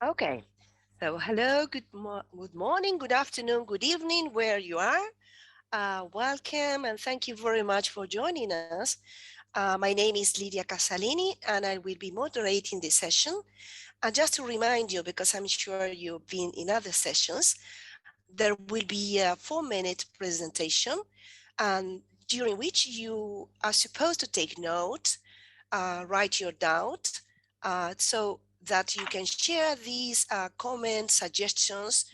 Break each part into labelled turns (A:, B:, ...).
A: Okay, so hello, good morning, good afternoon, good evening, where you are. Welcome and thank you very much for joining us. My name is Lydia Casalini and I will be moderating this session. And just to remind you, because I'm sure you've been in other sessions, there will be a 4-minute presentation and during which you are supposed to take notes, write your doubt, so that you can share these comments, suggestions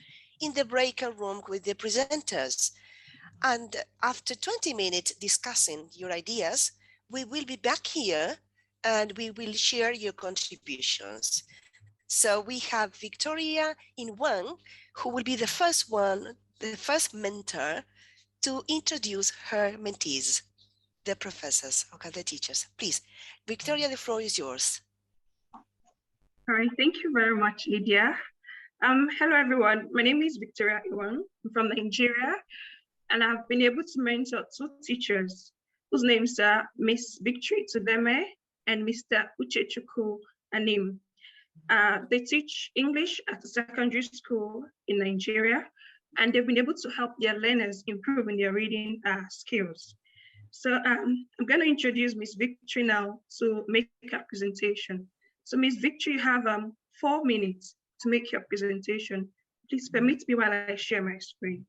A: in the breakout room with the presenters. And after 20 minutes discussing your ideas, we will be back here and we will share your contributions. So we have Victoria in one, who will be the first mentor to introduce her mentees, the professors, okay, the teachers. Please, Victoria, the floor is yours.
B: All right, thank you very much, Lydia. Hello, everyone. My name is Victoria Iwan. I'm from Nigeria, and I've been able to mentor 2 teachers whose names are Miss Victory Tudeme and Mr. Uchechukwu Anim. They teach English at a secondary school in Nigeria, and they've been able to help their learners improve in their reading skills. So I'm going to introduce Miss Victory now to make her presentation. So Miss Victory, you have 4 minutes to make your presentation. Please permit me while I share my screen.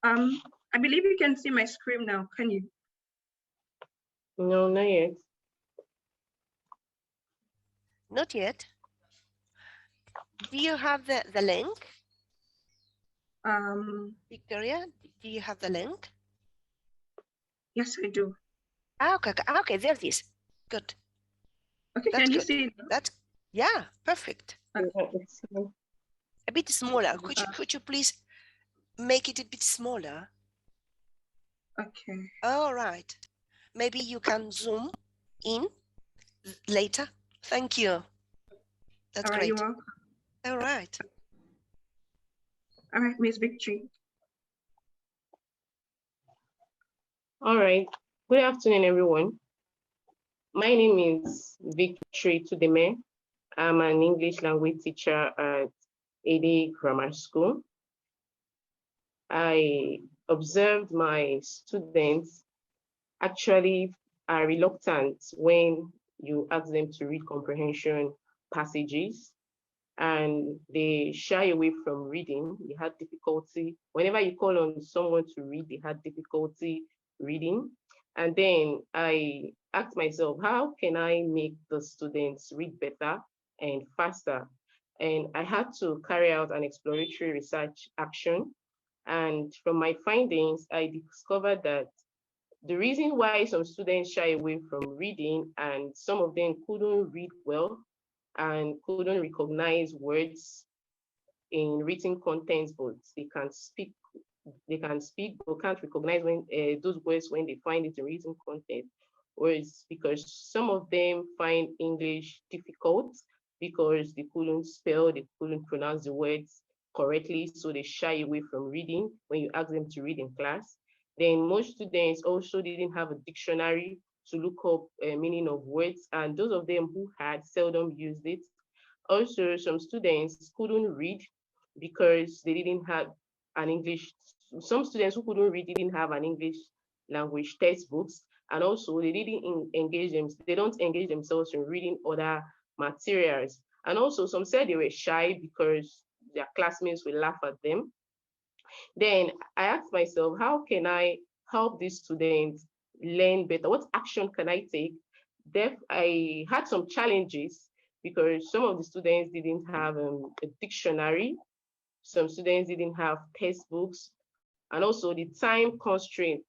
B: I believe you can see my screen now, can you?
C: No, not yet.
A: Not yet. Do you have the link? Victoria, do you have the link?
B: Yes, I do.
A: Okay, there it is. Good.
B: Okay,
A: That's
B: can you
A: good.
B: see it?
A: Yeah, perfect.
C: Yeah,
A: A bit smaller. Could you please make it a bit smaller?
B: Okay.
A: All right. Maybe you can zoom in later. Thank you. That's
B: All right,
A: great.
B: you're welcome.
A: All right.
B: All right, Miss Victory.
C: All right. Good afternoon, everyone. My name is Victory Tudeme. I'm an English language teacher at AD Grammar School. I observed my students actually are reluctant when you ask them to read comprehension passages, and they shy away from reading. They had difficulty. Whenever you call on someone to read, they had difficulty reading. And then I asked myself, how can I make the students read better and faster? And I had to carry out an exploratory research action. And from my findings, I discovered that the reason why some students shy away from reading and some of them couldn't read well and couldn't recognize words in written contents, but they can speak but can't recognize when those words when they find it in written content, or it's because some of them find English difficult because they couldn't spell, they couldn't pronounce the words correctly, so they shy away from reading when you ask them to read in class. Then most students also didn't have a dictionary to look up meaning of words, and those of them who had seldom used it. Also, some students couldn't read because they didn't have an English. Some students who couldn't read didn't have an English language textbooks, and also they didn't engage them. They don't engage themselves in reading other materials. And also, some said they were shy because their classmates will laugh at them. Then I asked myself, how can I help these students learn better? What action can I take? I had some challenges because some of the students didn't have a dictionary, some students didn't have textbooks, and also the time constraints.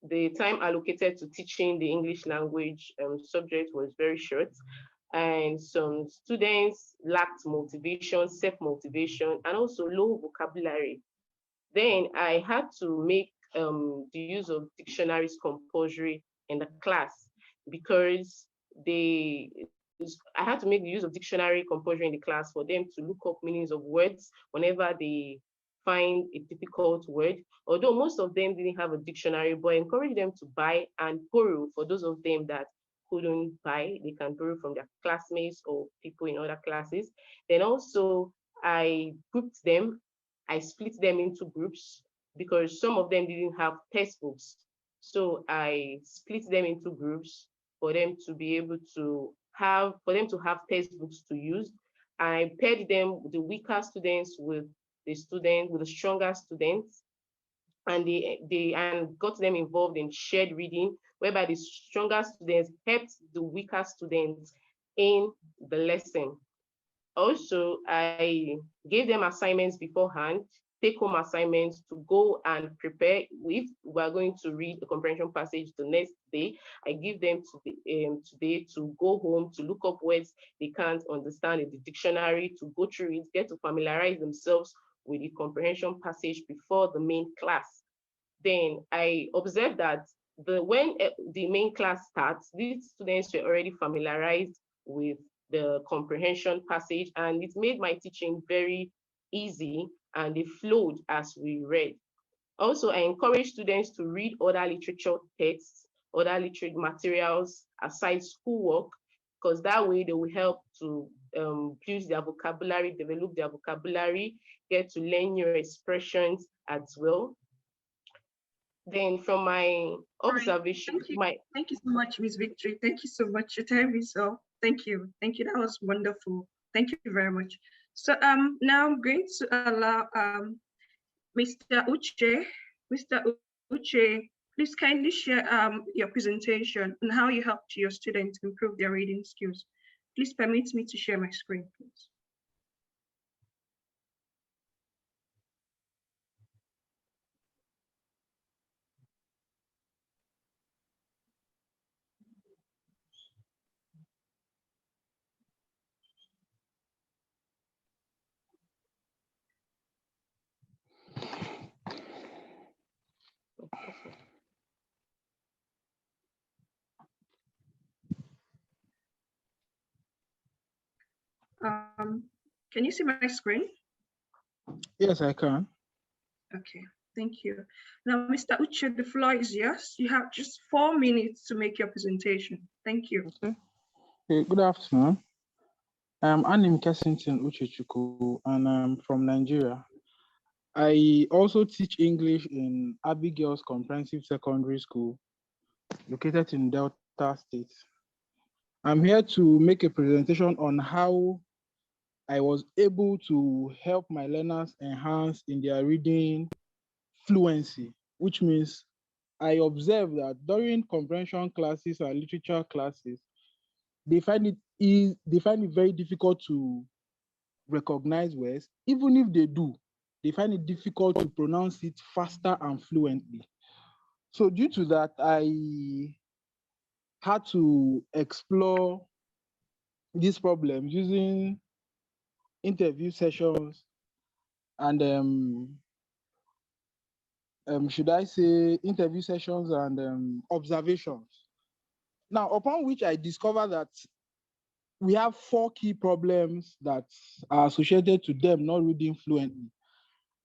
C: The time allocated to teaching the English language subject was very short, and some students lacked motivation, self-motivation, and also low vocabulary. Then I had to make the use of dictionaries compulsory in the class, because I had to make the use of dictionary compulsory in the class for them to look up meanings of words whenever they find a difficult word. Although most of them didn't have a dictionary, but I encourage them to buy and borrow. For those of them that couldn't buy, they can borrow from their classmates or people in other classes. Then also I grouped them, I split them into groups because some of them didn't have textbooks. So I split them into groups for them to be able to have textbooks to use. I paired them, the weaker students with the stronger students, and they got them involved in shared reading, whereby the stronger students helped the weaker students in the lesson. Also, I gave them assignments beforehand, take home assignments to go and prepare with. We're going to read the comprehension passage the next day. I give them today to go home to look up words they can't understand in the dictionary, to go through it, get to familiarize themselves with the comprehension passage before the main class. Then I observed that when the main class starts, these students were already familiarized with the comprehension passage, and it made my teaching very easy, and they flowed as we read. Also, I encourage students to read other literature texts, other literary materials aside schoolwork, because that way they will help to build their vocabulary, develop their vocabulary, get to learn new expressions as well. Then from my observation,
B: thank you so much, Miss Victory. Thank you so much. Your time is up. Thank you. Thank you. That was wonderful. Thank you very much. So now I'm going to allow Mr. Uche. Mr. Uche, please kindly share your presentation and how you helped your students improve their reading skills. Please permit me to share my screen, please. Can you see my screen?
D: Yes, I can.
B: Okay, thank you. Now, Mr. Uche, the floor is yours. You have just 4 minutes to make your presentation. Thank you.
D: Okay. Hey, good afternoon. I'm Anim Kessington Uchechukwu, and I'm from Nigeria. I also teach English in Abigail's Comprehensive Secondary School, located in Delta State. I'm here to make a presentation on how I was able to help my learners enhance in their reading fluency, which means I observed that during comprehension classes and literature classes, they find it very difficult to recognize words. Even if they do, they find it difficult to pronounce it faster and fluently. So due to that, I had to explore these problems using interview sessions and should I say interview sessions and observations. Now, upon which I discovered that we have 4 key problems that are associated to them not reading fluently.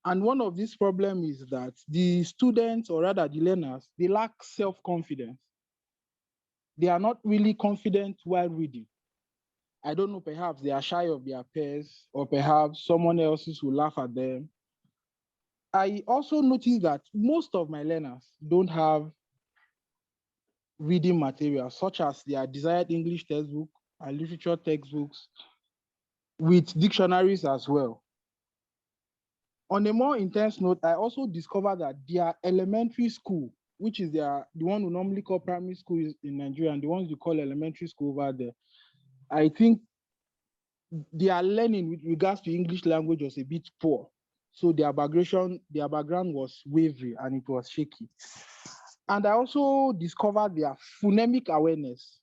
D: And one of these problems is that the students, or rather the learners, they lack self-confidence. They are not really confident while reading. I don't know, perhaps they are shy of their peers, or perhaps someone else will laugh at them. I also noticed that most of my learners don't have reading materials, such as their desired English textbook and literature textbooks, with dictionaries as well. On a more intense note, I also discovered that their elementary school, which is the one we normally call primary school in Nigeria, and the ones we call elementary school over there, I think their learning with regards to English language was a bit poor. So their background was wavy and it was shaky. And I also discovered their phonemic awareness.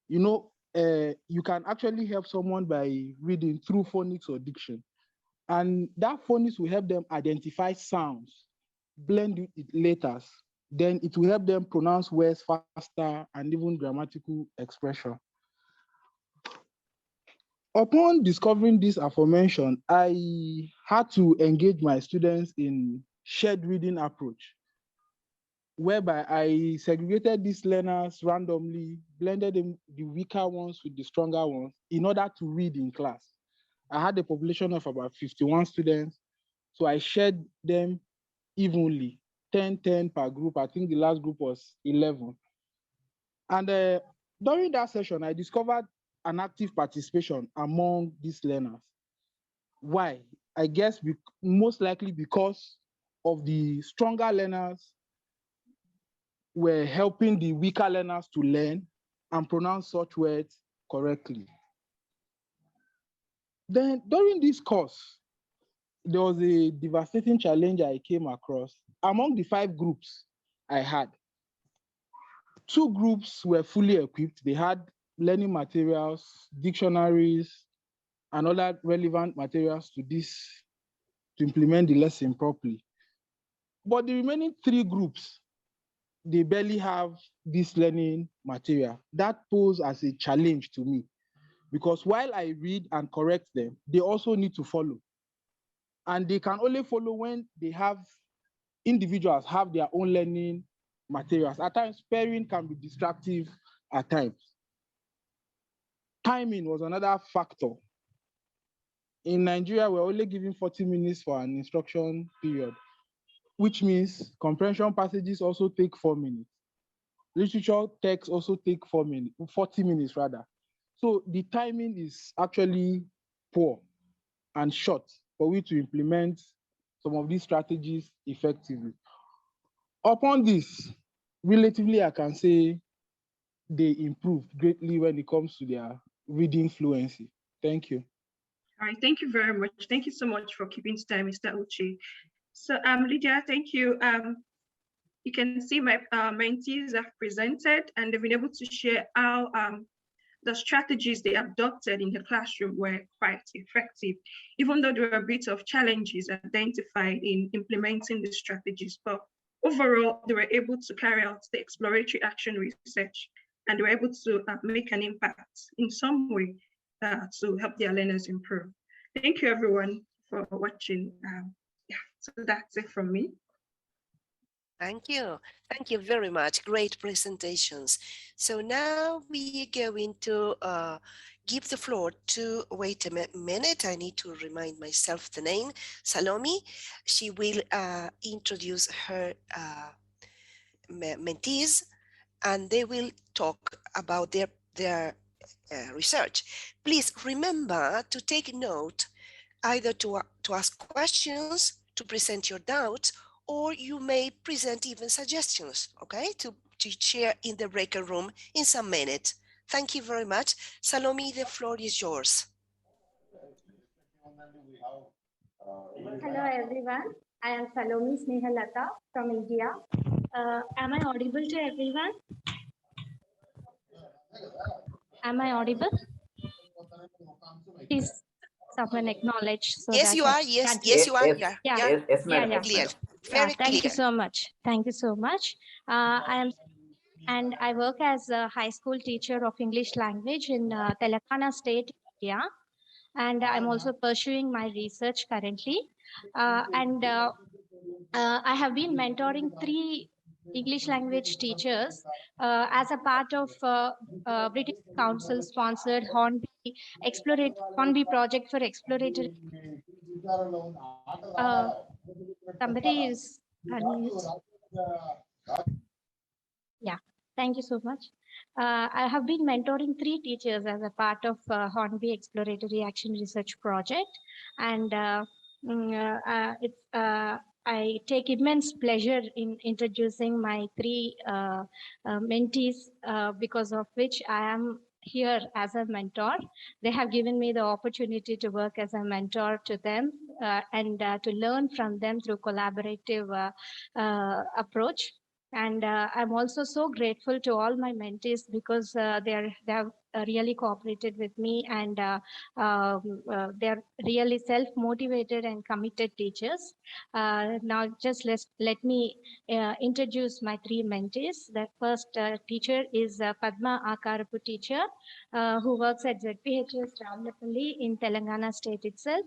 D: You know, you can actually help someone by reading through phonics or diction. And that phonics will help them identify sounds blend with letters. Then it will help them pronounce words faster and even grammatical expression. Upon discovering this aforementioned, I had to engage my students in shared reading approach, whereby I segregated these learners randomly, blended the weaker ones with the stronger ones in order to read in class. I had a population of about 51 students, so I shared them evenly, 10 per group. I think the last group was 11. And during that session, I discovered an active participation among these learners. Why? I guess most likely because of the stronger learners were helping the weaker learners to learn and pronounce such words correctly. Then during this course, there was a devastating challenge I came across. Among the 5 groups I had, 2 groups were fully equipped. They had learning materials, dictionaries, and other relevant materials to implement the lesson properly. But the remaining 3 groups, they barely have this learning material. That posed as a challenge to me, because while I read and correct them, they also need to follow. And they can only follow when they have individuals have their own learning materials. At times, pairing can be distractive at times. Timing was another factor. In Nigeria, we're only giving 40 minutes for an instruction period, which means comprehension passages also take 4 minutes. Literature text also take 40 minutes rather. So the timing is actually poor and short for we to implement some of these strategies effectively. Upon this, relatively, I can say they improved greatly when it comes to their reading fluency. Thank you.
B: All right, thank you very much. Thank you so much for keeping time, Mr. Uchi. So, Lydia, thank you. You can see my mentees have presented, and they've been able to share how the strategies they adopted in the classroom were quite effective, even though there were a bit of challenges identified in implementing the strategies. But overall, they were able to carry out the exploratory action research, and they were able to make an impact in some way to help their learners improve. Thank you, everyone, for watching. Yeah, so that's it from me.
A: Thank you. Thank you very much. Great presentations. So now we are going to give the floor to, wait a minute, I need to remind myself the name, Salami. She will introduce her mentees, and they will talk about their research. Please remember to take note, either to ask questions, to present your doubts, or you may present even suggestions, okay, to share in the breaker room in some minutes. Thank you very much. Salome, the floor is yours.
E: Hello everyone, I am Salome Snehalata from India. Am I audible to everyone? Am I audible? Please someone acknowledge so
A: yes,
E: that
A: you are. Yes, yes, you are.
E: Yeah.
A: Clear. Very
E: Thank
A: clear.
E: you so much. Thank you so much. I work as a high school teacher of English language in Telangana state, India. And I'm also pursuing my research currently. I have been mentoring 3 English language teachers as a part of British Council sponsored Hornby project for exploratory. Somebody is unmute. Yeah, thank you so much. I have been mentoring 3 teachers as a part of Hornby Exploratory Action Research Project, and I take immense pleasure in introducing my 3 mentees, because of which I am here as a mentor. They have given me the opportunity to work as a mentor to them and to learn from them through collaborative approach. And I'm also so grateful to all my mentees because they have really cooperated with me, and they're really self-motivated and committed teachers. Now, just let me introduce my three mentees. The first teacher is Padma Akarapu teacher, who works at ZPHS Ravnapalli in Telangana state itself.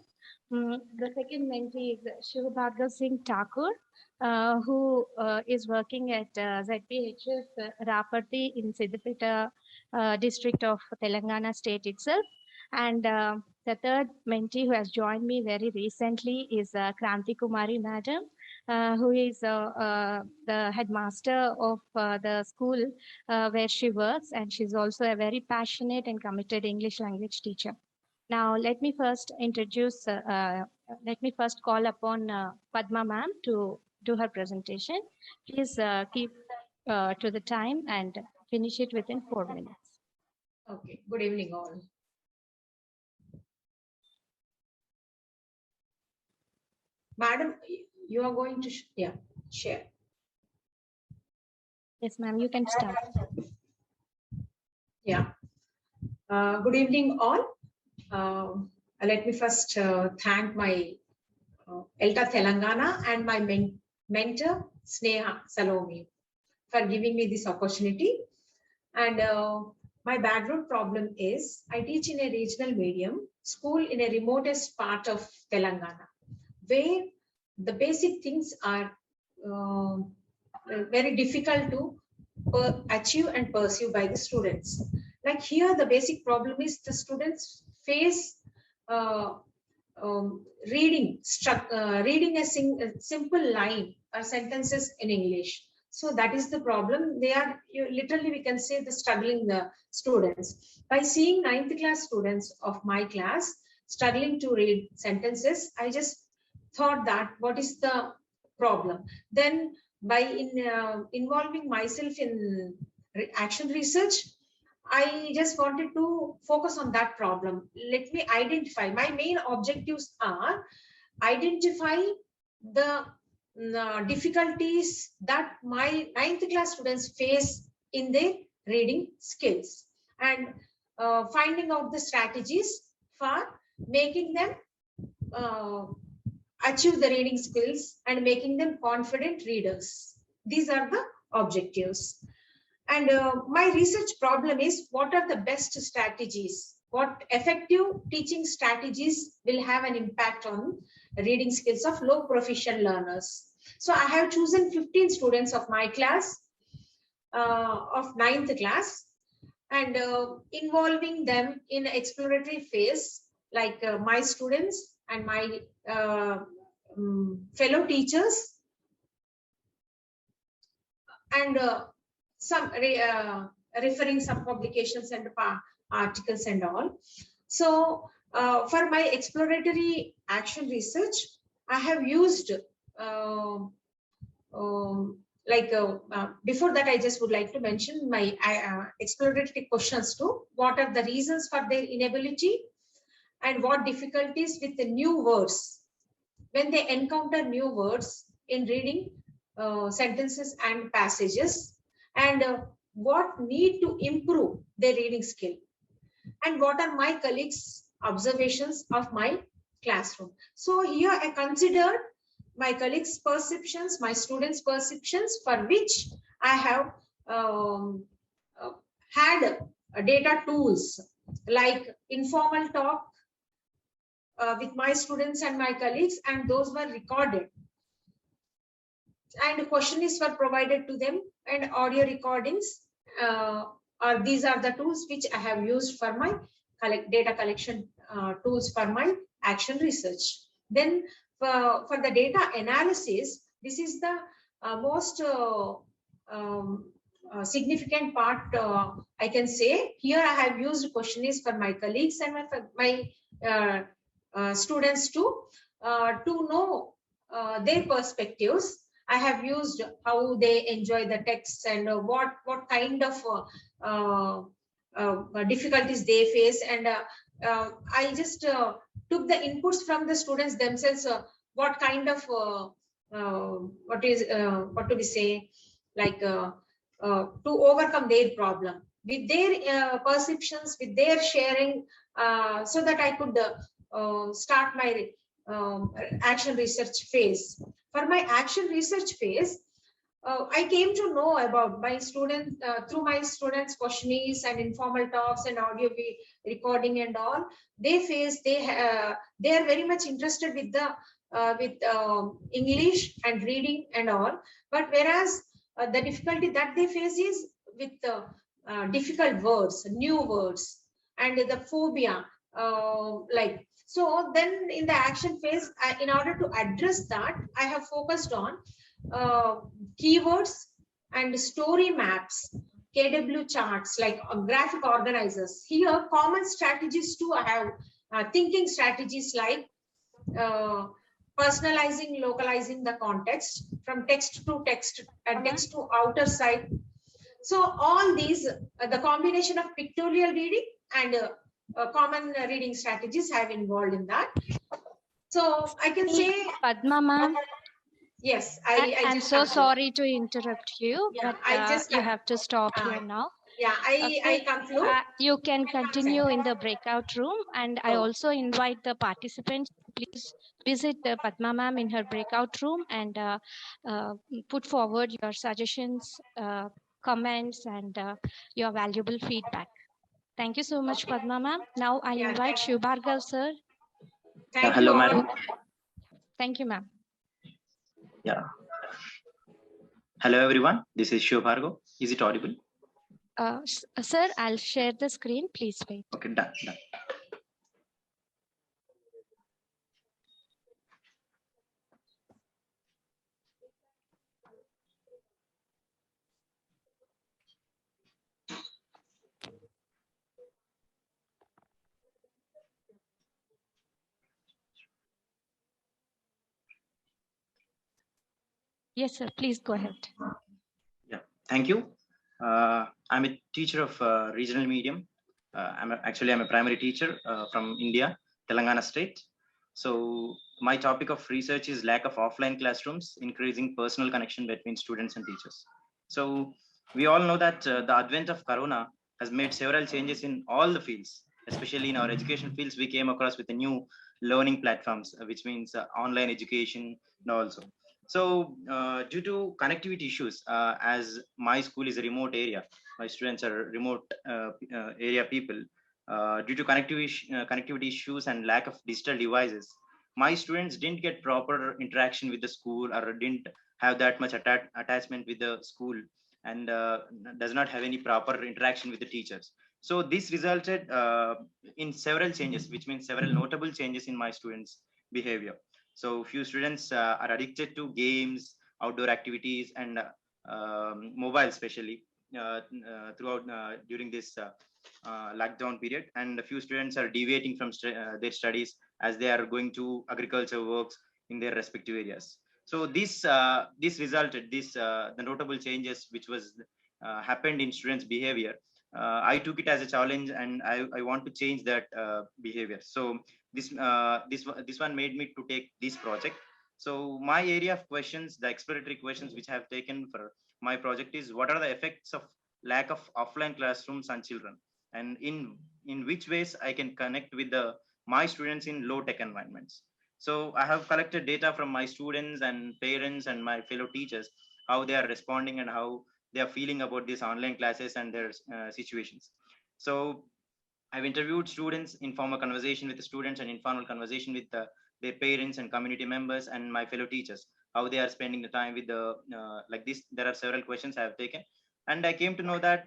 E: The second mentee is Shivabhargav Singh Thakur, who is working at ZPHS Rapati in Siddipeta district of Telangana state itself. And the third mentee who has joined me very recently is Granty Kumari madam, who is the headmaster of the school where she works, and she's also a very passionate and committed English language teacher. Now, let me first call upon Padma ma'am to do her presentation. Please keep to the time and finish it within 4 minutes.
F: Okay, good evening all. Madam, you are going to share.
E: Yes, ma'am, you can start.
F: Yeah. Good evening all. Let me first thank my ELTA Telangana and my mentor Sneha Salami for giving me this opportunity. And my background problem is I teach in a regional medium school in a remotest part of Telangana, where the basic things are very difficult to achieve and pursue by the students. Like here, the basic problem is the students face reading a simple line or sentences in English. So that is the problem. They are literally, we can say, the struggling students. By seeing 9th class students of my class struggling to read sentences, I just thought that what is the problem? Then by involving myself in action research, I just wanted to focus on that problem. Let me identify. My main objectives are identify the difficulties that my 9th class students face in their reading skills, and finding out the strategies for making them achieve the reading skills and making them confident readers. These are the objectives. And my research problem is, what are the best strategies? What effective teaching strategies will have an impact on reading skills of low proficient learners? So I have chosen 15 students of my class, of 9th class, and involving them in exploratory phase, like my students and my fellow teachers, and some referring some publications and articles and all. So for my exploratory action research, I have used before that, I just would like to mention my exploratory questions too. What are the reasons for their inability, and what difficulties with the new words when they encounter new words in reading sentences and passages, and what need to improve their reading skill, and what are my colleagues' observations of my classroom. So here I considered my colleagues' perceptions, my students' perceptions, for which I have had data tools like informal talk with my students and my colleagues, and those were recorded. And questionnaires were provided to them, and audio recordings. These are the tools which I have used for my data collection tools for my action research. Then for the data analysis, this is the most significant part, I can say. Here I have used questionnaires for my colleagues and my students to know their perspectives. I have used how they enjoy the texts and what kind of difficulties they face, and I just took the inputs from the students themselves. What kind of what do we say? like to overcome their problem with their perceptions, with their sharing, so that I could start my action research phase. For my action research phase, I came to know about my students through my students' questionnaires and informal talks and audio recording and all. They are very much interested with the English and reading and all. But whereas the difficulty that they face is with difficult words, new words, and the phobia. Like so, then in the action phase, in order to address that, I have focused on uh, keywords and story maps, KW charts, like graphic organizers. Here, common strategies too. I have thinking strategies like uh, personalizing, localizing the context from text to text and text to outer side. So all these, the combination of pictorial reading and common reading strategies have involved in that. So I can say,
E: Padma ma'am,
F: yes,
E: I'm
F: just
E: so
F: conclude.
E: sorry to interrupt you,
F: Yeah,
E: but
F: I just
E: you have to stop here now.
F: yeah,
E: Okay.
F: I conclude.
E: You can continue in the breakout room, and I also invite the participants to please visit the Padma ma'am in her breakout room and put forward your suggestions, comments, and your valuable feedback. Thank you so much, Padma ma'am. Now I'll
F: Yeah,
E: invite Shubhargav sir.
F: Thank
G: Hello,
F: you all.
G: madam.
E: Thank you, ma'am.
G: Yeah. Hello, everyone. This is Shubhargo. Is it audible?
E: Sir, I'll share the screen. Please wait.
G: Okay, done.
E: Yes, sir. Please go ahead.
G: Yeah. Thank you. I'm a teacher of regional medium. I'm a primary teacher from India, Telangana state. So my topic of research is lack of offline classrooms, increasing personal connection between students and teachers. So we all know that the advent of Corona has made several changes in all the fields, especially in our education fields. We came across with the new learning platforms, which means online education and also. So due to connectivity issues, as my school is a remote area, my students are remote area people. Due to connectivity issues and lack of digital devices, my students didn't get proper interaction with the school or didn't have that much attachment with the school and does not have any proper interaction with the teachers. So this resulted in several changes, which means several notable changes in my students' behavior. So few students are addicted to games, outdoor activities, and mobile, especially throughout during this lockdown period. And a few students are deviating from their studies as they are going to agriculture works in their respective areas. So this resulted the notable changes which was happened in students' behavior. I took it as a challenge, and I want to change that behavior. So this one made me to take this project. So my area of questions, the exploratory questions which I have taken for my project is, what are the effects of lack of offline classrooms on children, and in which ways I can connect with my students in low tech environments. So I have collected data from my students and parents and my fellow teachers, how they are responding and how they are feeling about these online classes and their situations. So I've interviewed students, informal conversation with the students and informal conversation with their parents and community members and my fellow teachers, how they are spending the time with the like this. There are several questions I have taken, and I came to know that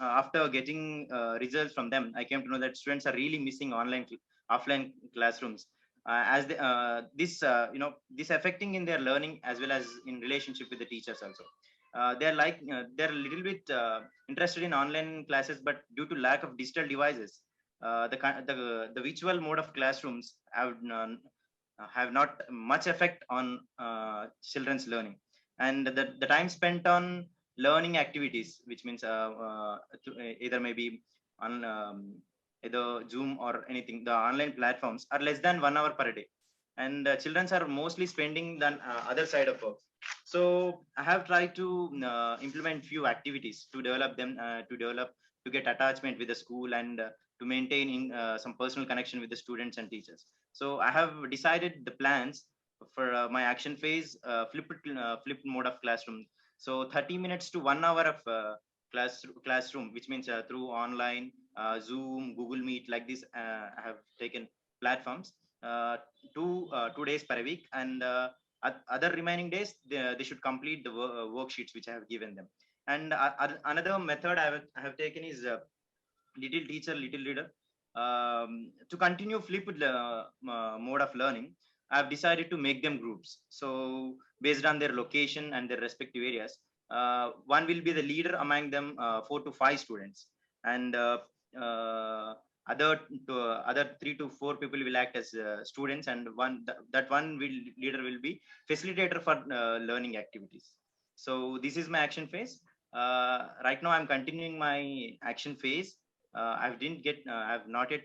G: after getting results from them, I came to know that students are really missing offline classrooms. As they, this this affecting in their learning as well as in relationship with the teachers also. They're a little bit interested in online classes, but due to lack of digital devices, the virtual mode of classrooms have not much effect on children's learning, and the time spent on learning activities, which means either maybe on either Zoom or anything, the online platforms are less than 1 hour per day, and children are mostly spending than other side of work, So I have tried to implement few activities to develop them, to get attachment with the school, and to maintain some personal connection with the students and teachers. So I have decided the plans for my action phase, flipped mode of classroom. So 30 minutes to 1 hour of classroom, which means through online, Zoom, Google Meet, like this. I have taken platforms, uh, 2 days per week, and other remaining days they should complete the worksheets which I have given them. And another method I have taken is little teacher, little reader. To continue flipped mode of learning, I have decided to make them groups. So based on their location and their respective areas, one will be the leader among them, 4 to 5 students, and other other 3 to 4 people will act as students, and that one will leader will be facilitator for learning activities. So this is my action phase. Right now I'm continuing my action phase. I've not yet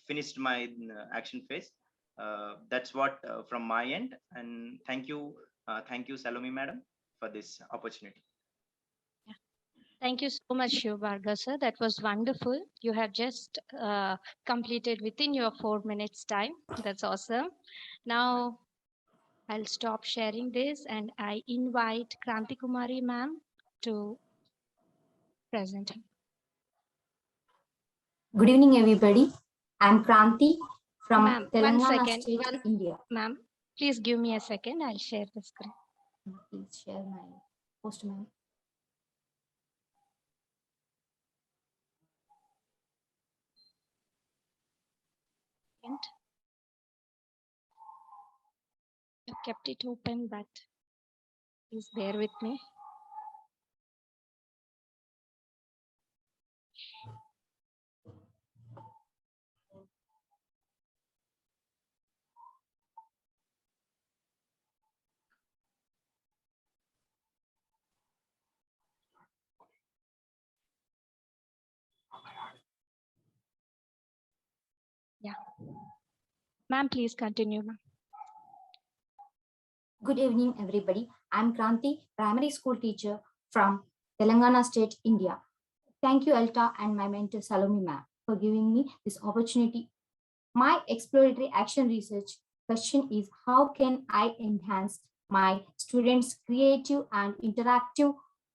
G: finished my action phase. That's what from my end. And thank you, Salome madam, for this opportunity.
E: Thank you so much, Shiv Bhargav sir. That was wonderful. You have just completed within your 4 minutes time. That's awesome. Now I'll stop sharing this and I invite Kranti Kumari ma'am to present.
H: Good evening, everybody. I'm Granty from
E: Ma'am, one
H: Telangana
E: second.
H: State, India.
E: Ma'am, please give me a second. I'll share the screen.
H: Please share my post, ma'am.
E: I kept it open, but please bear with me. Yeah. Ma'am, please continue, ma'am.
H: Good evening, everybody. I'm Granty, primary school teacher from Telangana State, India. Thank you, Elta, and my mentor, Salami ma'am, for giving me this opportunity. My exploratory action research question is, how can I enhance my students' creative and interactive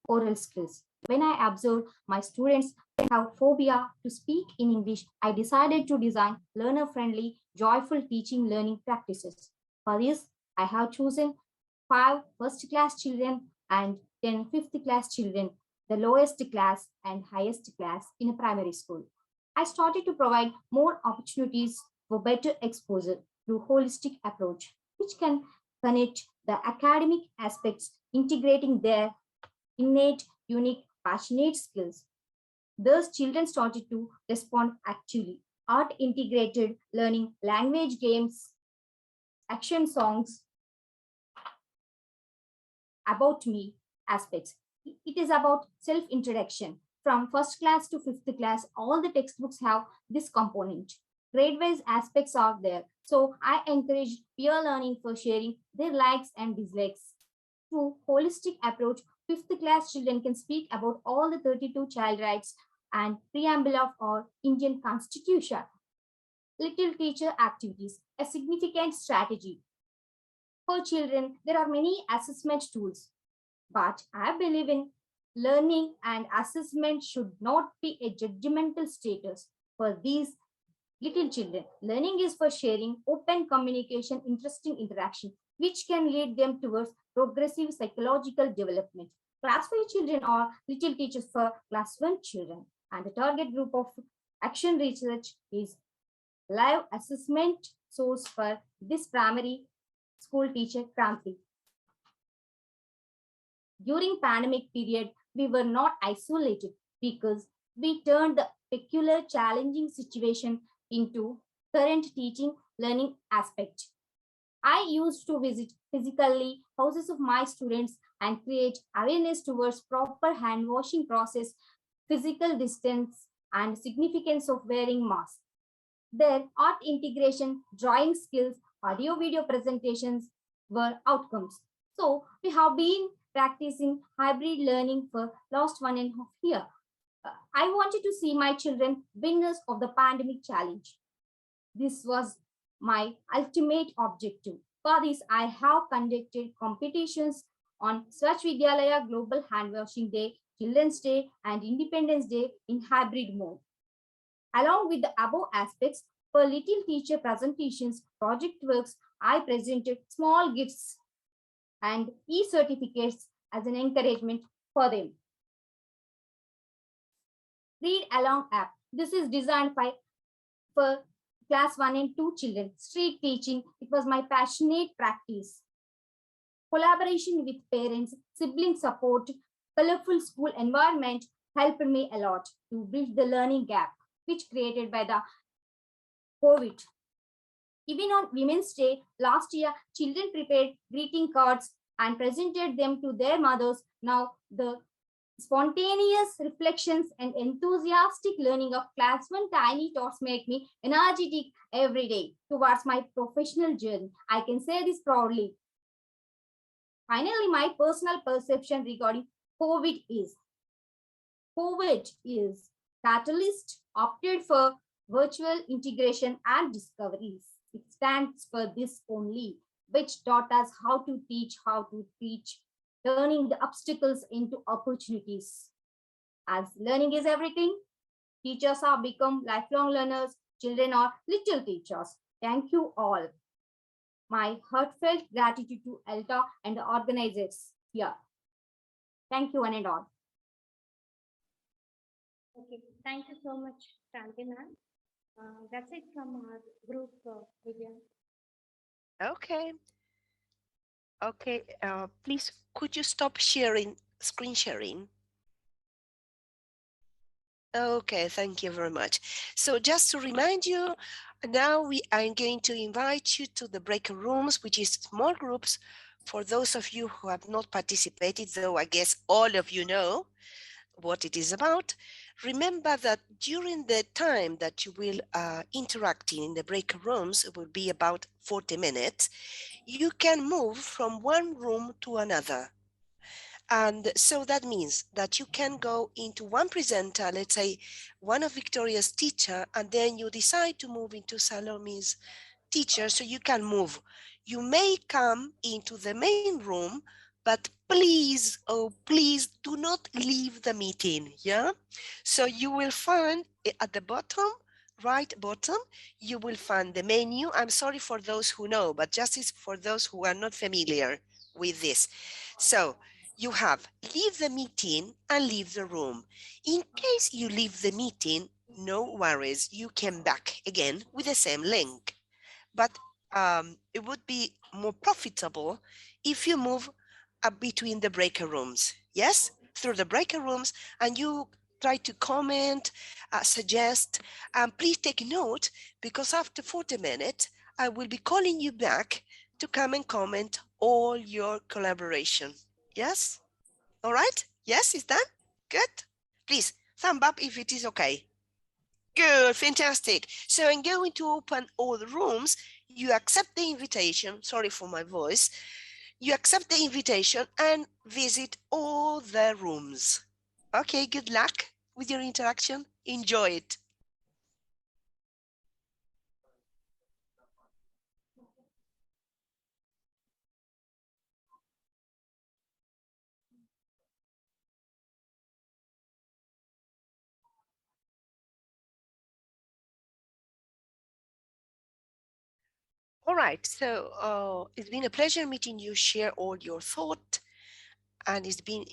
H: oral skills? When I observed my students have phobia to speak in English, I decided to design learner-friendly, joyful teaching learning practices. For this, I have chosen 5 first-class children and 10 fifth-class children, the lowest class and highest class in a primary school. I started to provide more opportunities for better exposure through holistic approach, which can connect the academic aspects, integrating their innate, unique, passionate skills. Thus, children started to respond actively. Art integrated learning, language games, action songs, about me aspects. It is about self-introduction. From first class to fifth class, all the textbooks have this component. Grade-wise aspects are there. So I encourage peer learning for sharing their likes and dislikes. Through holistic approach, fifth class children can speak about all the 32 child rights and preamble of our Indian Constitution. Little teacher activities, a significant strategy. For children, there are many assessment tools, but I believe in learning and assessment should not be a judgmental status for these little children. Learning is for sharing, open communication, interesting interaction, which can lead them towards progressive psychological development. Class 5 children are little teachers for class 1 children, and the target group of action research is live assessment source for this primary school teacher Kranti. During pandemic period, we were not isolated because we turned the peculiar challenging situation into current teaching learning aspect. I used to visit physically houses of my students and create awareness towards proper hand washing process, physical distance, and significance of wearing masks. Their art integration, drawing skills, audio video presentations were outcomes. So we have been practicing hybrid learning for last 1.5 years. I wanted to see my children winners of the pandemic challenge. This was my ultimate objective. For this, I have conducted competitions on Swachh Vidyalaya Global Hand Washing Day, Children's Day, and Independence Day in hybrid mode. Along with the above aspects, for little teacher presentations, project works, I presented small gifts and e-certificates as an encouragement for them. Read Along app. This is designed for class 1 and 2 children. Street teaching, it was my passionate practice. Collaboration with parents, sibling support, colorful school environment helped me a lot to bridge the learning gap, which created by the COVID. Even on Women's Day last year, children prepared greeting cards and presented them to their mothers. Now, the spontaneous reflections and enthusiastic learning of class 1 tiny tots make me energetic every day towards my professional journey. I can say this proudly. Finally, my personal perception regarding COVID is catalyst opted for virtual integration and discoveries. It stands for this only, which taught us how to teach, turning the obstacles into opportunities. As learning is everything, teachers have become lifelong learners, children are little teachers. Thank you all. My heartfelt gratitude to ELTA and the organizers here. Thank you one and all.
E: Okay, thank you so much, Granty ma'am. That's it from our group, Vivian.
A: Okay. Okay, please, could you stop sharing, screen sharing? Okay, thank you very much. So just to remind you, now we are going to invite you to the breakout rooms, which is small groups. For those of you who have not participated, though I guess all of you know what it is about, remember that during the time that you will interact in the breakout rooms, it will be about 40 minutes, you can move from one room to another. And so that means that you can go into one presenter, let's say one of Victoria's teacher, and then you decide to move into Salomi's teacher, so you can move. You may come into the main room, but please, oh, please do not leave the meeting, yeah? So you will find at the bottom, right bottom, you will find the menu. I'm sorry for those who know, but just for those who are not familiar with this. So you have leave the meeting and leave the room. In case you leave the meeting, no worries, you came back again with the same link. But it would be more profitable if you move between the breaker rooms, yes, through the breaker rooms, and you try to comment, suggest, and please take note, because after 40 minutes, I will be calling you back to come and comment all your collaboration. Yes? All right? Yes, is done? Good? Please, thumb up if it is okay. Good, fantastic. So I'm going to open all the rooms. You accept the invitation. Sorry for my voice. You accept the invitation and visit all the rooms. Okay, good luck with your interaction. Enjoy it. All right, so it's been a pleasure meeting you, share all your thought, and it's been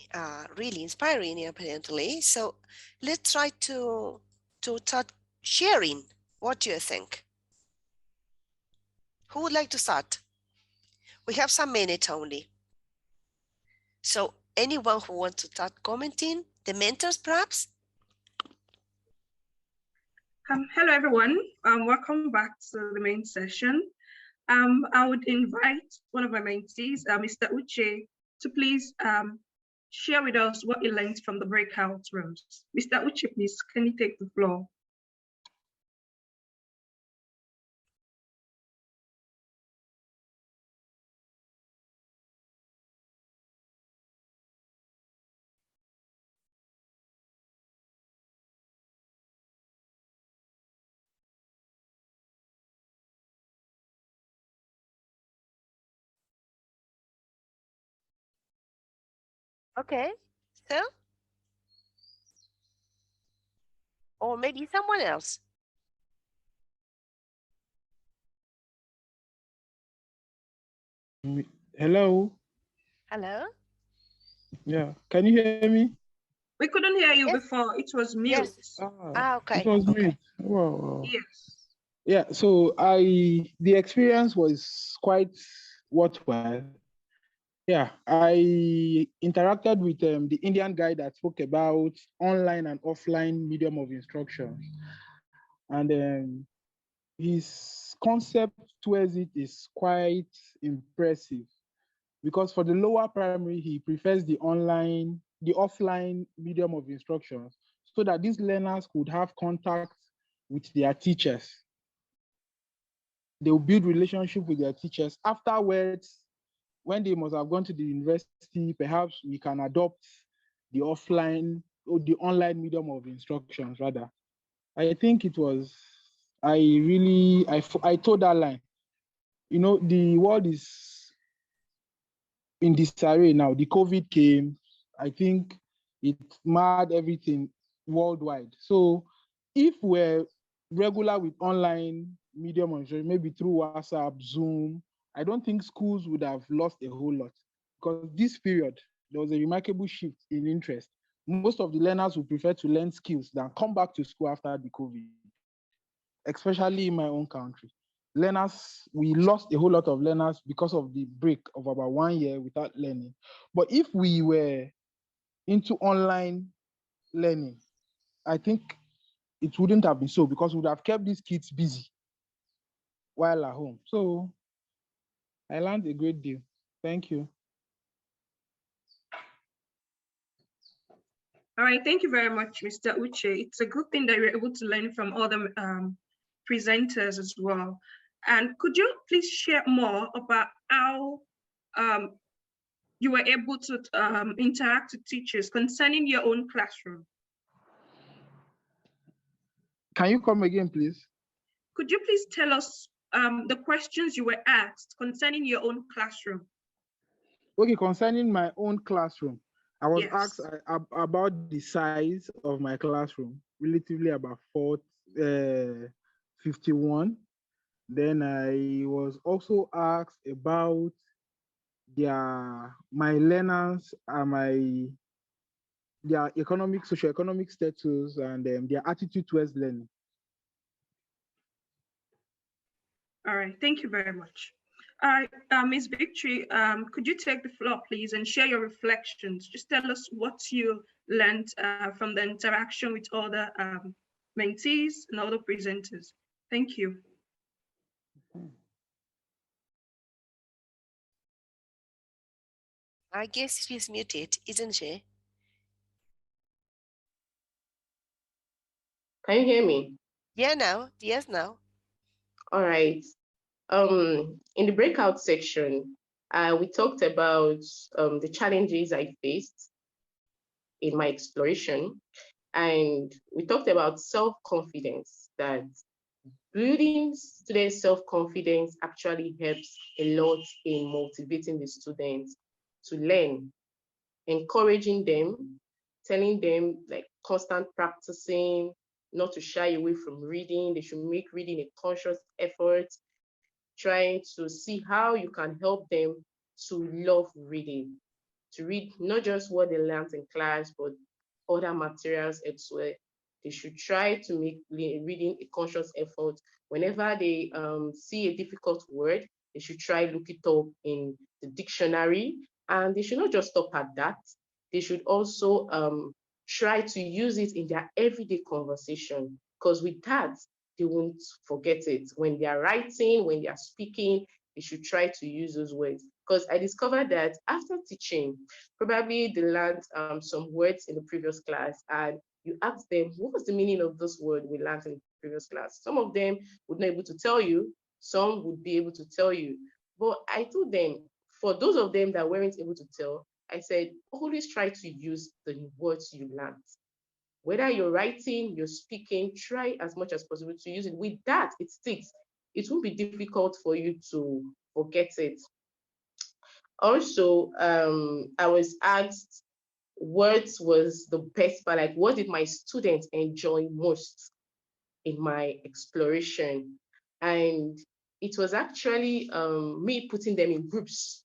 A: really inspiring apparently. So let's try to start sharing. What do you think? Who would like to start? We have some minutes only. So anyone who wants to start commenting, the mentors perhaps?
B: Hello, everyone. Welcome back to the main session. I would invite one of my mentees, Mr. Uche, to please share with us what he learned from the breakout rooms. Mr. Uche, please, can you take the floor?
A: Okay. So, or maybe someone else.
D: Hello.
A: Hello?
D: Yeah. Can you hear me?
B: We couldn't hear you
A: Yes.
B: before. It was
A: Yes.
B: mute.
A: Ah,
D: It
A: okay.
D: was
A: Okay.
D: me. Wow.
B: Yes.
D: Yeah. So the experience was quite worthwhile. Yeah, I interacted with the Indian guy that spoke about online and offline medium of instruction, and his concept towards it is quite impressive because for the lower primary, he prefers the offline medium of instructions so that these learners could have contact with their teachers. They will build relationship with their teachers. Afterwards, when they must have gone to the university, perhaps we can adopt the offline or the online medium of instructions rather. I think it was, I told that line. You know, the world is in disarray now. The COVID came, I think it marred everything worldwide. So if we're regular with online medium of instruction, maybe through WhatsApp, Zoom, I don't think schools would have lost a whole lot because this period, there was a remarkable shift in interest. Most of the learners would prefer to learn skills than come back to school after the COVID, especially in my own country. Learners, we lost a whole lot of learners because of the break of about 1 year without learning. But if we were into online learning, I think it wouldn't have been so because we would have kept these kids busy while at home. So I learned a great deal. Thank you.
B: All right. Thank you very much, Mr. Uche. It's a good thing that you're able to learn from other presenters as well. And could you please share more about how you were able to interact with teachers concerning your own classroom?
D: Can you come again, please?
B: Could you please tell us the questions you were asked concerning your own classroom?
D: Okay, concerning my own classroom, I was
B: Yes.
D: asked about the size of my classroom, relatively about 51. Then I was also asked about my learners and their socioeconomic status and their attitude towards learning.
B: All right, thank you very much. All right, Ms. Victory, could you take the floor, please, and share your reflections? Just tell us what you learned from the interaction with other mentees and other presenters. Thank you.
A: I guess she's muted, isn't she?
C: Can you hear me?
A: Yeah, now. Yes, now.
C: All right. In the breakout section, we talked about the challenges I faced in my exploration, and we talked about self-confidence, that building students' self-confidence actually helps a lot in motivating the students to learn, encouraging them, telling them like constant practicing, not to shy away from reading. They should make reading a conscious effort, trying to see how you can help them to love reading, to read not just what they learned in class, but other materials elsewhere. They should try to make reading a conscious effort. Whenever they see a difficult word, they should try look it up in the dictionary, and they should not just stop at that. They should also try to use it in their everyday conversation, because with that, they won't forget it. When they are writing, when they are speaking, they should try to use those words. Because I discovered that after teaching, probably they learned some words in the previous class, and you ask them, what was the meaning of this word we learned in the previous class? Some of them would not be able to tell you, some would be able to tell you. But I told them, for those of them that weren't able to tell, I said, always try to use the words you learned. Whether you're writing, you're speaking, try as much as possible to use it. With that, it sticks. It won't be difficult for you to forget it. Also, I was asked what was the best part? Like, what did my students enjoy most in my exploration? And it was actually me putting them in groups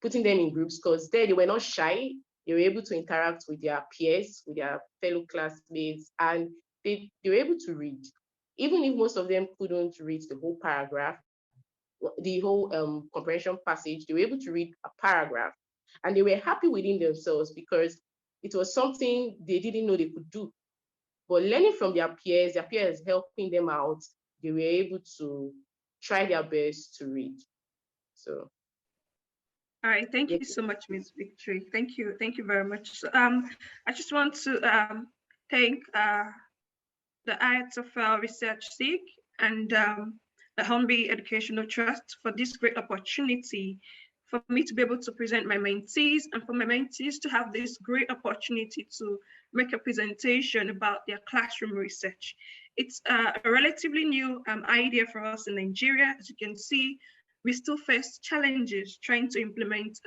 C: because there they were not shy. They were able to interact with their peers, with their fellow classmates, and they were able to read. Even if most of them couldn't read the whole paragraph, the whole comprehension passage, they were able to read a paragraph. And they were happy within themselves because it was something they didn't know they could do. But learning from their peers helping them out, they were able to try their best to read. So.
B: All right, thank you so much, Ms. Victory. Thank you very much. So, I just want to thank the IATEFL Research SIG and the Hornby Educational Trust for this great opportunity for me to be able to present my mentees and for my mentees to have this great opportunity to make a presentation about their classroom research. It's a relatively new idea for us in Nigeria. As you can see, we still face challenges trying to implement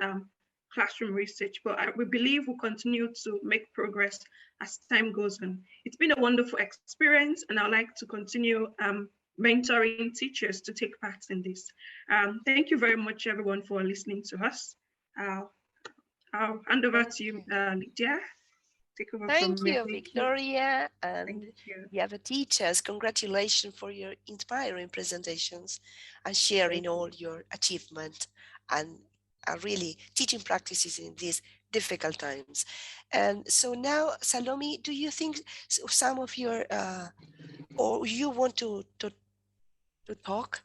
B: classroom research, but we believe we'll continue to make progress as time goes on. It's been a wonderful experience, and I'd like to continue mentoring teachers to take part in this. Thank you very much, everyone, for listening to us. I'll hand over to you, Lydia. Take over
A: Thank
B: from
A: you,
B: me.
A: Victoria, and
B: Thank you.
A: the other teachers. Congratulations for your inspiring presentations and sharing all your achievement and really teaching practices in these difficult times. And so now, Salami, do you think some of your, or you want to talk?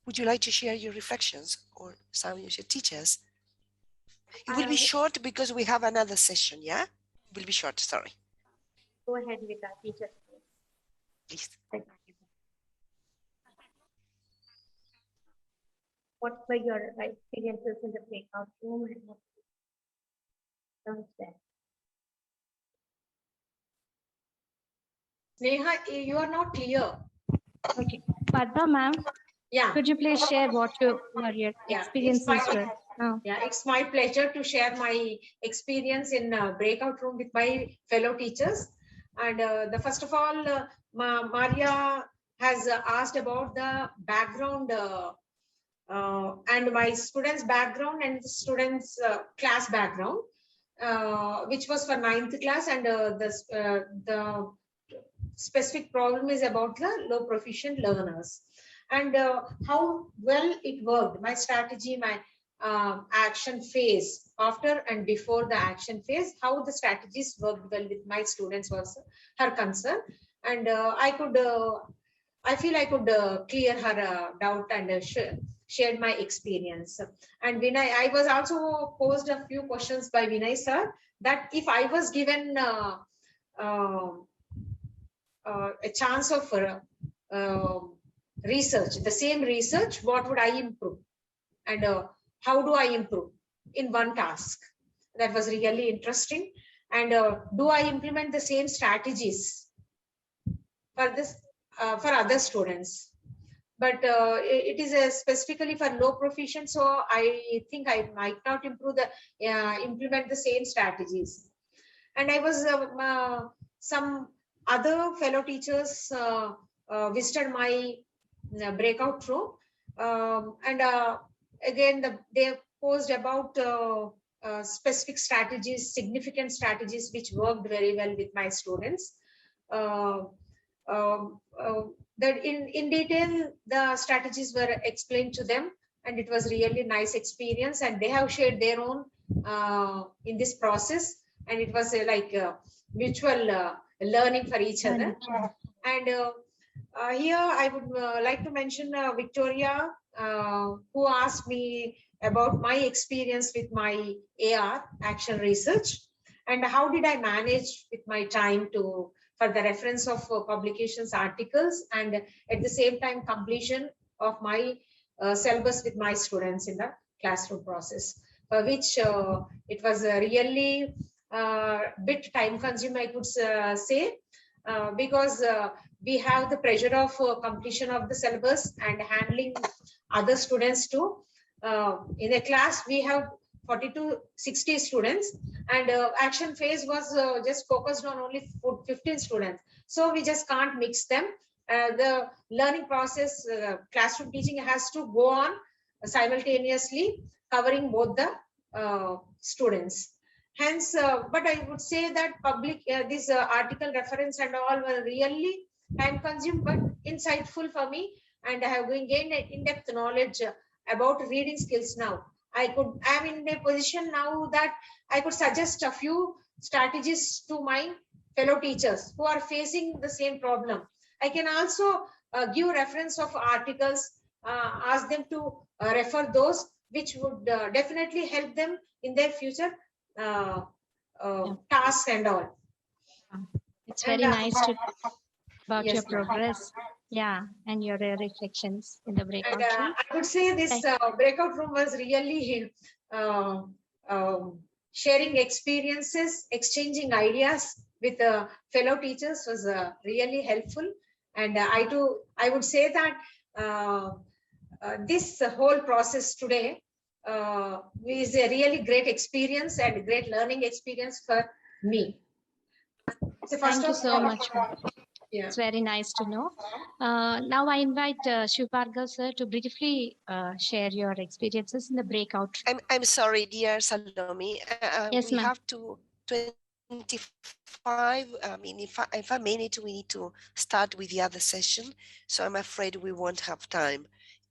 A: Would you like to share your reflections or some of your teachers? It will be short because we have another session, yeah? It will be short, sorry.
E: Go ahead with our teachers.
A: Please.
E: What were your experiences in the breakout room?
F: Neha, you are not clear.
E: Okay. Padma, ma'am.
F: Yeah.
E: Could you please share what your experiences were?
F: Yeah, it's my pleasure to share my experience in breakout room with my fellow teachers. And first of all, Maria has asked about the background and my students' background and the students' class background, which was for 9th class, and the specific problem is about the low proficient learners, and how well it worked, my strategy, my action phase, after and before the action phase, how the strategies worked well with my students was her concern. And I feel I could clear her doubt and shared my experience. And Vinay, I was also posed a few questions by Vinay sir, that if I was given a chance of research, the same research, what would I improve? And how do I improve in one task? That was really interesting. And do I implement the same strategies for this for other students? But it is specifically for low proficient, so I think I might not improve the implement the same strategies. And I was some other fellow teachers visited my breakout room, and again they posed about specific strategies, significant strategies which worked very well with my students. That in detail the strategies were explained to them, and it was really nice experience, and they have shared their own in this process, and it was like mutual learning for each other. And here I would like to mention Victoria, who asked me about my experience with my AR, action research, and how did I manage with my time to for the reference of publications, articles, and at the same time completion of my syllabus with my students in the classroom process, for which it was really bit time consuming, I could say, because we have the pressure of completion of the syllabus and handling other students too. In a class, we have 40 to 60 students, and action phase was just focused on only 15 students. So we just can't mix them. The learning process, classroom teaching has to go on simultaneously, covering both the students. Hence, but I would say that public, this article reference and all were really time consumed but insightful for me, and I have gained in-depth knowledge about reading skills now. I'm in a position now that I could suggest a few strategies to my fellow teachers who are facing the same problem. I can also give reference of articles, ask them to refer those which would definitely help them in their future tasks and all.
E: It's very nice to about
F: yes,
E: your progress. Yeah, and your reflections in the breakout
F: and,
E: room.
F: I would say this breakout room was really sharing experiences, exchanging ideas with fellow teachers was really helpful. And I would say that this whole process today is a really great experience and great learning experience for me. So
E: Thank you so much.
F: Yeah.
E: It's very nice to know. Now I invite Shubhargav sir to briefly share your experiences in the breakout.
A: I'm sorry, dear Salami.
E: Yes,
A: we
E: ma'am.
A: have to 25. I mean, if a minute, we need to start with the other session. So I'm afraid we won't have time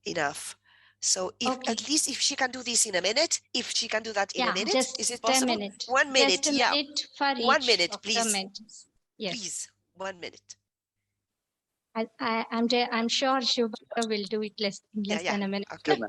A: enough. So if at least if she can do this in a minute, if she can do that in a minute, is it possible?
E: 1 minute.
A: 1 minute,
E: just a minute for
A: 1
E: each
A: minute,
E: of the
A: please.
E: mentors. Yes.
A: Please, 1 minute.
E: I'm sure Shubhargav will do it in less than a minute.
A: Okay.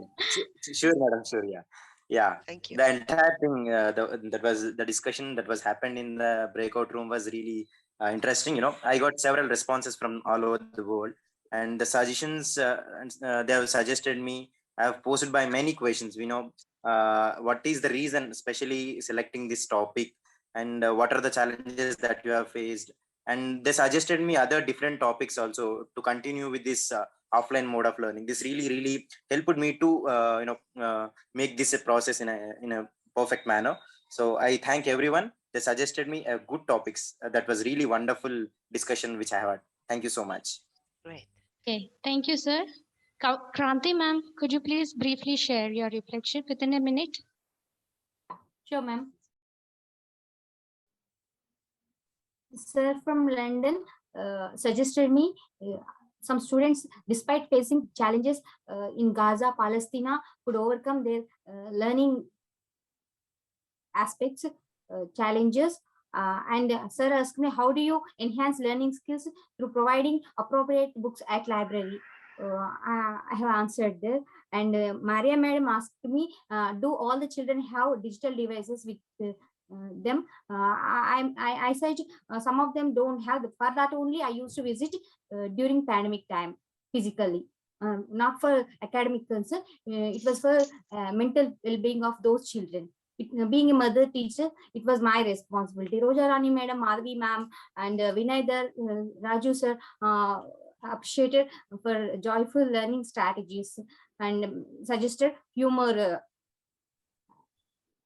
I: Sure, madam. Sure, yeah. Yeah.
A: Thank you.
I: The entire thing, that was the discussion that was happened in the breakout room was really interesting. You know, I got several responses from all over the world, and the suggestions they have suggested me. I have posted by many questions. You know, what is the reason, especially selecting this topic, and what are the challenges that you have faced? And they suggested me other different topics also to continue with this offline mode of learning. This really helped me to make this a process in a perfect manner. So I thank everyone. They suggested me a good topics. That was really wonderful discussion which I had. Thank you so much.
A: Great.
E: Okay, thank you, sir. Granty, ma'am, could you please briefly share your reflection within a minute?
H: Sure, ma'am. Sir from London suggested me some students, despite facing challenges in Gaza, Palestine, could overcome their learning aspects, challenges. And sir asked me, how do you enhance learning skills through providing appropriate books at library? I have answered there. And Maria madam asked me, do all the children have digital devices with them? I said some of them don't have. For that only I used to visit during pandemic time physically, not for academic concern. It was for mental well-being of those children. Being a mother teacher, it was my responsibility. Roja Rani madam, Madhavi ma'am, and Vinay Raju sir appreciated for joyful learning strategies and suggested humor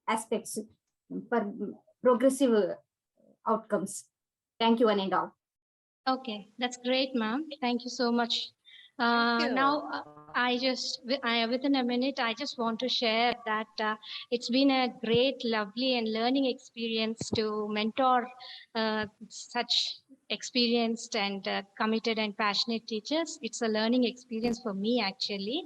H: aspects for progressive outcomes. Thank you, one and all.
E: Okay, that's great, ma'am. Thank you so much. Now, within a minute, I just want to share that it's been a great, lovely, and learning experience to mentor such experienced and committed and passionate teachers. It's a learning experience for me, actually.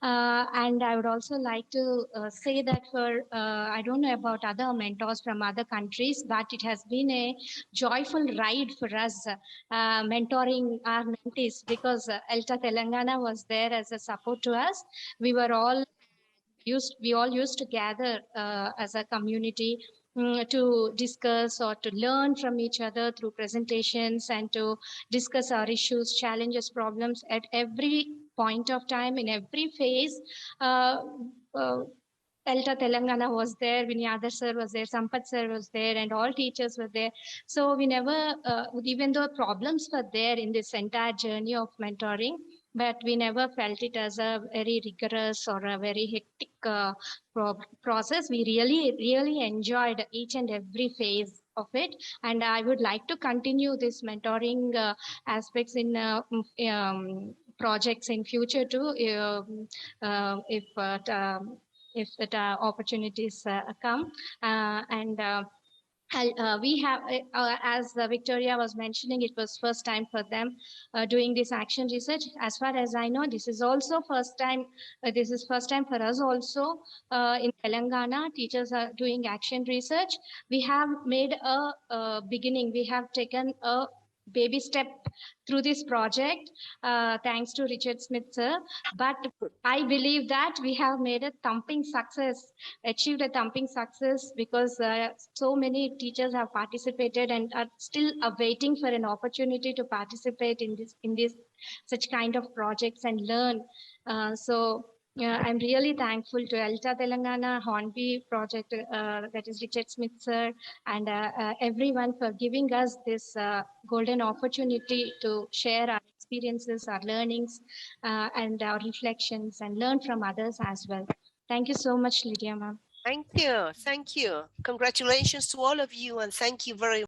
E: And I would also like to say that for, I don't know about other mentors from other countries, but it has been a joyful ride for us mentoring our mentees, because ELTA Telangana was there as a support to us. We all used to gather as a community to discuss or to learn from each other through presentations and to discuss our issues, challenges, problems at every point of time, in every phase. ELTA Telangana was there, Vinyadhar sir was there, Sampath sir was there, and all teachers were there. So we never, even though problems were there in this entire journey of mentoring, but we never felt it as a very rigorous or a very hectic process. We really enjoyed each and every phase of it, and I would like to continue this mentoring aspects in projects in future too, if the opportunities come, and we have, as Victoria was mentioning, it was first time for them doing this action research. As far as I know, this is also first time. This is first time for us also in Telangana. Teachers are doing action research. We have made a beginning. We have taken a baby step through this project, thanks to Richard Smith sir. But I believe that we have made a thumping success, achieved a thumping success, because so many teachers have participated and are still waiting for an opportunity to participate in this such kind of projects and learn. I'm really thankful to ELTA Telangana, Hornby project, that is Richard Smith sir, and everyone for giving us this golden opportunity to share our experiences, our learnings, and our reflections, and learn from others as well. Thank you so much, Lydia ma'am.
A: Thank you. Thank you. Congratulations to all of you, and thank you very